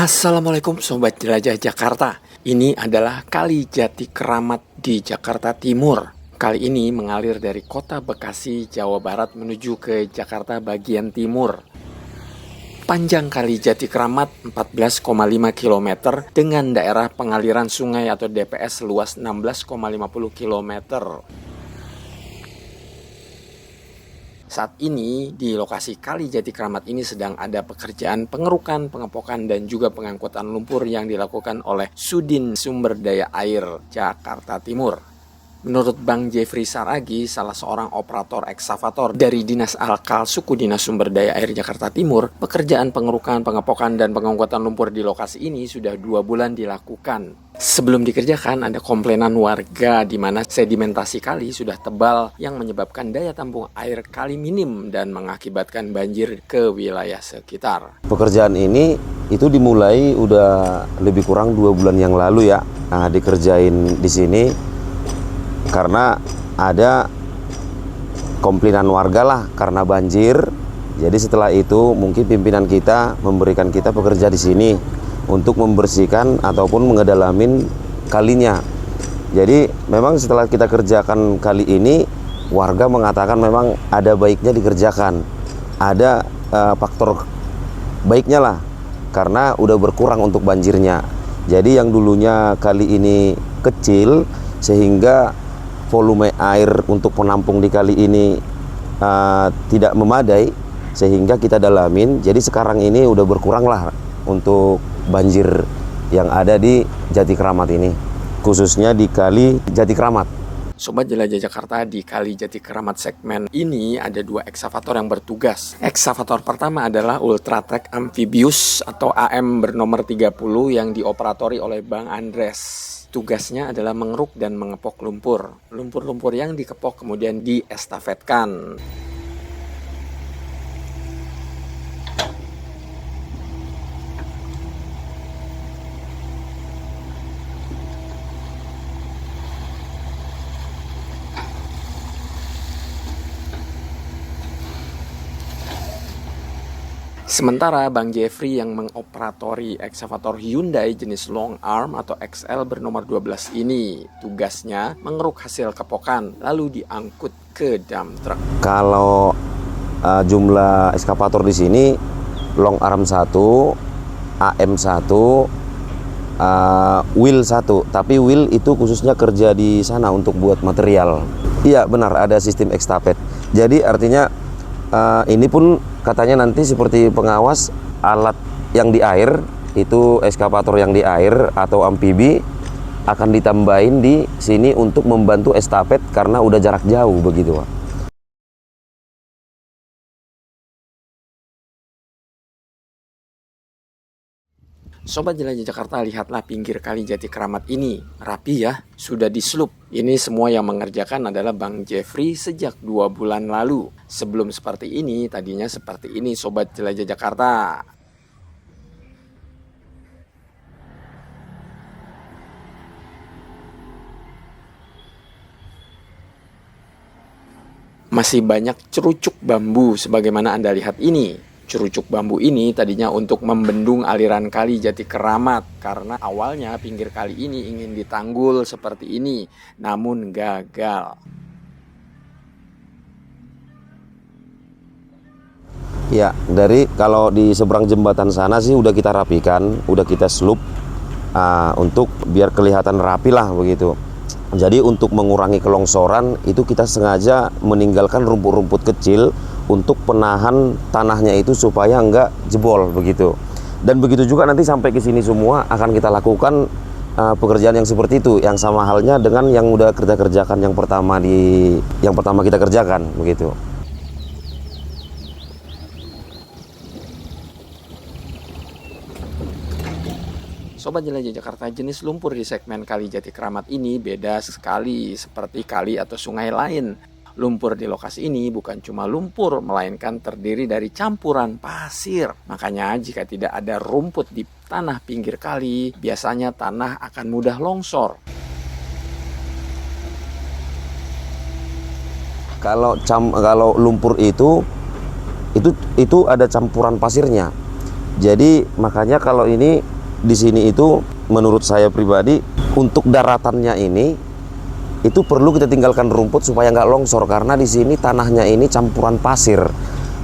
Assalamualaikum Sobat Jelajah Jakarta. Ini adalah Kali Jati Keramat di Jakarta Timur. Kali ini mengalir dari kota Bekasi, Jawa Barat menuju ke Jakarta bagian timur. Panjang Kali Jati Keramat 14,5 km dengan daerah pengaliran sungai atau DPS luas 16,50 km. Saat ini di lokasi Kali Jati Keramat ini sedang ada pekerjaan pengerukan, pengepokan, dan juga pengangkutan lumpur yang dilakukan oleh Sudin Sumber Daya Air Jakarta Timur. Menurut Bang Jeffrey Saragi, salah seorang operator eksavator dari Dinas Alkal Suku Dinas Sumber Daya Air Jakarta Timur, pekerjaan pengerukan, pengepokan, dan pengangkutan lumpur di lokasi ini sudah 2 bulan dilakukan. Sebelum dikerjakan, ada komplainan warga di mana sedimentasi kali sudah tebal yang menyebabkan daya tampung air kali minim dan mengakibatkan banjir ke wilayah sekitar. Pekerjaan ini itu dimulai udah lebih kurang 2 bulan yang lalu ya. Nah, dikerjain di sini karena ada komplainan warga lah karena banjir. Jadi setelah itu mungkin pimpinan kita memberikan kita pekerja di sini untuk membersihkan ataupun mengedalamin kalinya. Jadi memang setelah kita kerjakan kali ini, warga mengatakan memang ada baiknya dikerjakan. Ada faktor baiknya lah karena udah berkurang untuk banjirnya. Jadi yang dulunya kali ini kecil sehingga volume air untuk penampung di kali ini tidak memadai, sehingga kita dalamin. Jadi sekarang ini udah berkurang lah untuk banjir yang ada di Jati Keramat ini, khususnya di Kali Jati Keramat. Sobat Jelajah Jakarta, di Kali Jati Keramat segmen ini ada 2 eksavator yang bertugas. Eksavator pertama adalah Ultratech Amphibius atau AM bernomor 30 yang dioperatori oleh Bang Andres. Tugasnya adalah mengeruk dan mengepok lumpur. Lumpur-lumpur yang dikepok kemudian diestafetkan. Sementara Bang Jeffrey yang mengoperatori eksavator Hyundai jenis long arm atau XL bernomor 12 ini, tugasnya mengeruk hasil kepokan lalu diangkut ke dump truck. Kalau jumlah ekskavator di sini long arm 1, AM 1, wheel 1, tapi wheel itu khususnya kerja di sana untuk buat material. Iya benar, ada sistem estafet. Jadi artinya ini pun katanya nanti seperti pengawas alat yang di air, itu ekskavator yang di air atau amfibi akan ditambahin di sini untuk membantu estafet karena udah jarak jauh begitu Pak. Sobat Jelajah Jakarta, lihatlah pinggir Kali Jati Keramat ini, rapi ya, sudah diselup. Ini semua yang mengerjakan adalah Bang Jeffrey sejak 2 bulan lalu. Sebelum seperti ini, tadinya seperti ini Sobat Jelajah Jakarta. Masih banyak cerucuk bambu sebagaimana Anda lihat ini. Cerucuk bambu ini tadinya untuk membendung aliran Kali Jati Keramat karena awalnya pinggir kali ini ingin ditanggul seperti ini, namun gagal. Ya, dari kalau di seberang jembatan sana sih udah kita rapikan, udah kita slup untuk biar kelihatan rapi lah begitu. Jadi untuk mengurangi kelongsoran itu kita sengaja meninggalkan rumput-rumput kecil untuk penahan tanahnya itu supaya enggak jebol begitu. Dan begitu juga nanti sampai ke sini semua akan kita lakukan pekerjaan yang seperti itu, yang sama halnya dengan yang udah kita kerjakan yang pertama kita kerjakan begitu. Sobat Jelajah Jakarta, jenis lumpur di segmen Kali Jati Keramat ini beda sekali seperti kali atau sungai lain. Lumpur di lokasi ini bukan cuma lumpur, melainkan terdiri dari campuran pasir. Makanya jika tidak ada rumput di tanah pinggir kali, biasanya tanah akan mudah longsor. Kalau lumpur itu ada campuran pasirnya. Jadi makanya kalau ini di sini itu menurut saya pribadi untuk daratannya ini itu perlu kita tinggalkan rumput supaya nggak longsor, karena di sini tanahnya ini campuran pasir.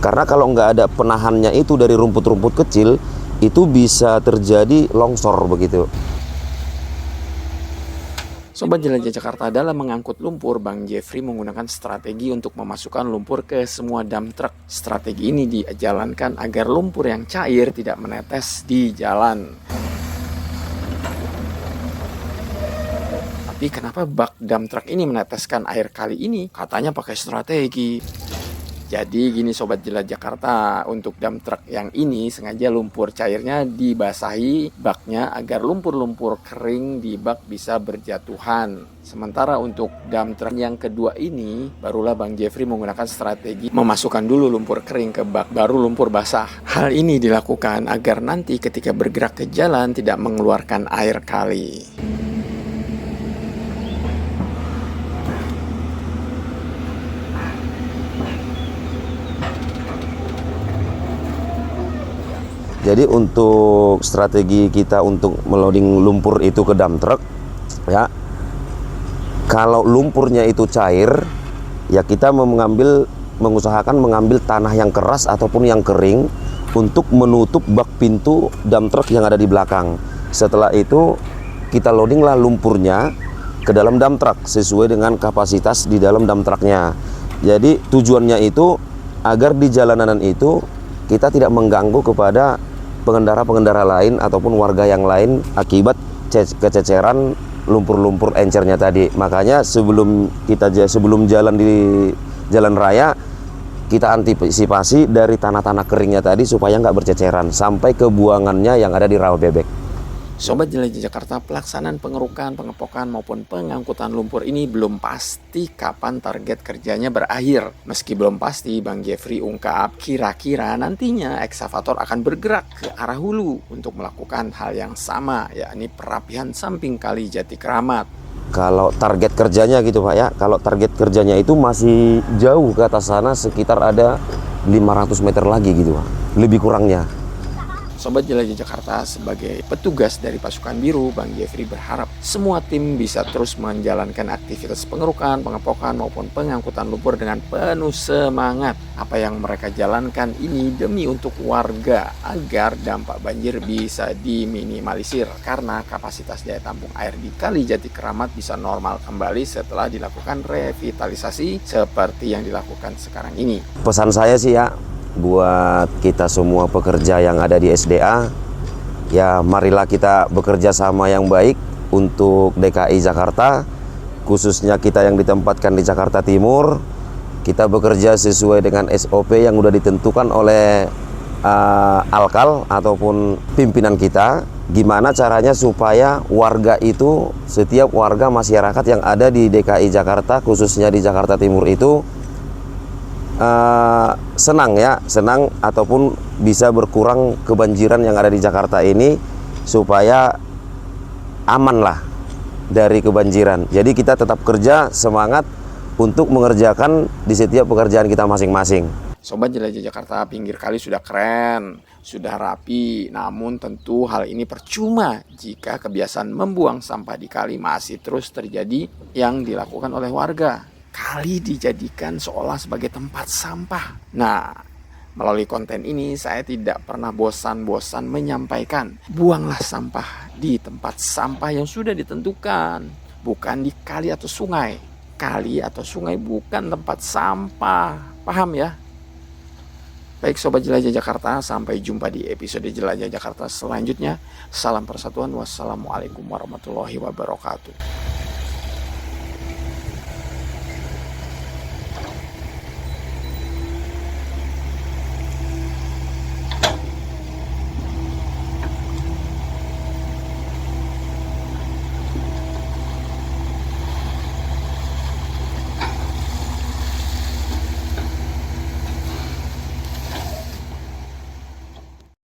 Karena kalau nggak ada penahannya itu dari rumput-rumput kecil, itu bisa terjadi longsor begitu. Sobat Jelajah Jakarta, dalam mengangkut lumpur, Bang Jeffrey menggunakan strategi untuk memasukkan lumpur ke semua dump truck. Strategi ini dijalankan agar lumpur yang cair tidak menetes di jalan. Tapi kenapa bak dump truck ini meneteskan air kali ini? Katanya pakai strategi. Jadi gini Sobat Jelajah Jakarta, untuk dump truck yang ini sengaja lumpur cairnya dibasahi baknya agar lumpur-lumpur kering di bak bisa berjatuhan. Sementara untuk dump truck yang kedua ini, barulah Bang Jeffrey menggunakan strategi memasukkan dulu lumpur kering ke bak, baru lumpur basah. Hal ini dilakukan agar nanti ketika bergerak ke jalan tidak mengeluarkan air kali. Jadi untuk strategi kita untuk meloading lumpur itu ke dump truck, ya, kalau lumpurnya itu cair, ya kita mengusahakan mengambil tanah yang keras ataupun yang kering untuk menutup bak pintu dump truck yang ada di belakang. Setelah itu kita loadinglah lumpurnya ke dalam dump truck sesuai dengan kapasitas di dalam dump trucknya. Jadi tujuannya itu agar di jalanan itu kita tidak mengganggu kepada pengendara-pengendara lain ataupun warga yang lain akibat kececeran lumpur-lumpur encernya tadi. Makanya sebelum jalan di jalan raya, kita antisipasi dari tanah-tanah keringnya tadi supaya nggak berceceran sampai ke buangannya yang ada di rawa bebek. Sobat Jelajah Jakarta, pelaksanaan pengerukan, pengepokan maupun pengangkutan lumpur ini belum pasti kapan target kerjanya berakhir. Meski belum pasti, Bang Jeffrey ungkap kira-kira nantinya ekskavator akan bergerak ke arah hulu untuk melakukan hal yang sama, yakni perapihan samping kali Jati Kramat. Kalau target kerjanya gitu Pak ya, kalau target kerjanya itu masih jauh ke atas sana, sekitar ada 500 meter lagi gitu Pak, lebih kurangnya. Sobat Jelajah Jakarta, sebagai petugas dari pasukan biru, Bang Jeffrey berharap semua tim bisa terus menjalankan aktivitas pengerukan, pengepokan maupun pengangkutan lumpur dengan penuh semangat. Apa yang mereka jalankan ini demi untuk warga agar dampak banjir bisa diminimalisir, karena kapasitas daya tampung air di Kali Jati Kramat bisa normal kembali setelah dilakukan revitalisasi seperti yang dilakukan sekarang ini. Pesan saya sih ya, buat kita semua pekerja yang ada di SDA, ya marilah kita bekerja sama yang baik untuk DKI Jakarta, khususnya kita yang ditempatkan di Jakarta Timur. Kita bekerja sesuai dengan SOP yang sudah ditentukan oleh Alkal ataupun pimpinan kita. Gimana caranya supaya warga itu, setiap warga masyarakat yang ada di DKI Jakarta, khususnya di Jakarta Timur itu senang ataupun bisa berkurang kebanjiran yang ada di Jakarta ini, supaya aman lah dari kebanjiran. Jadi kita tetap kerja semangat untuk mengerjakan di setiap pekerjaan kita masing-masing. Sobat Jelajah Jakarta, pinggir kali sudah keren, sudah rapi, namun tentu hal ini percuma jika kebiasaan membuang sampah di kali masih terus terjadi yang dilakukan oleh warga. Kali dijadikan seolah sebagai tempat sampah. Nah, melalui konten ini saya tidak pernah bosan-bosan menyampaikan, buanglah sampah di tempat sampah yang sudah ditentukan, bukan di kali atau sungai. Kali atau sungai bukan tempat sampah. Paham ya? Baik Sobat Jelajah Jakarta, sampai jumpa di episode Jelajah Jakarta selanjutnya. Salam persatuan, wassalamualaikum warahmatullahi wabarakatuh.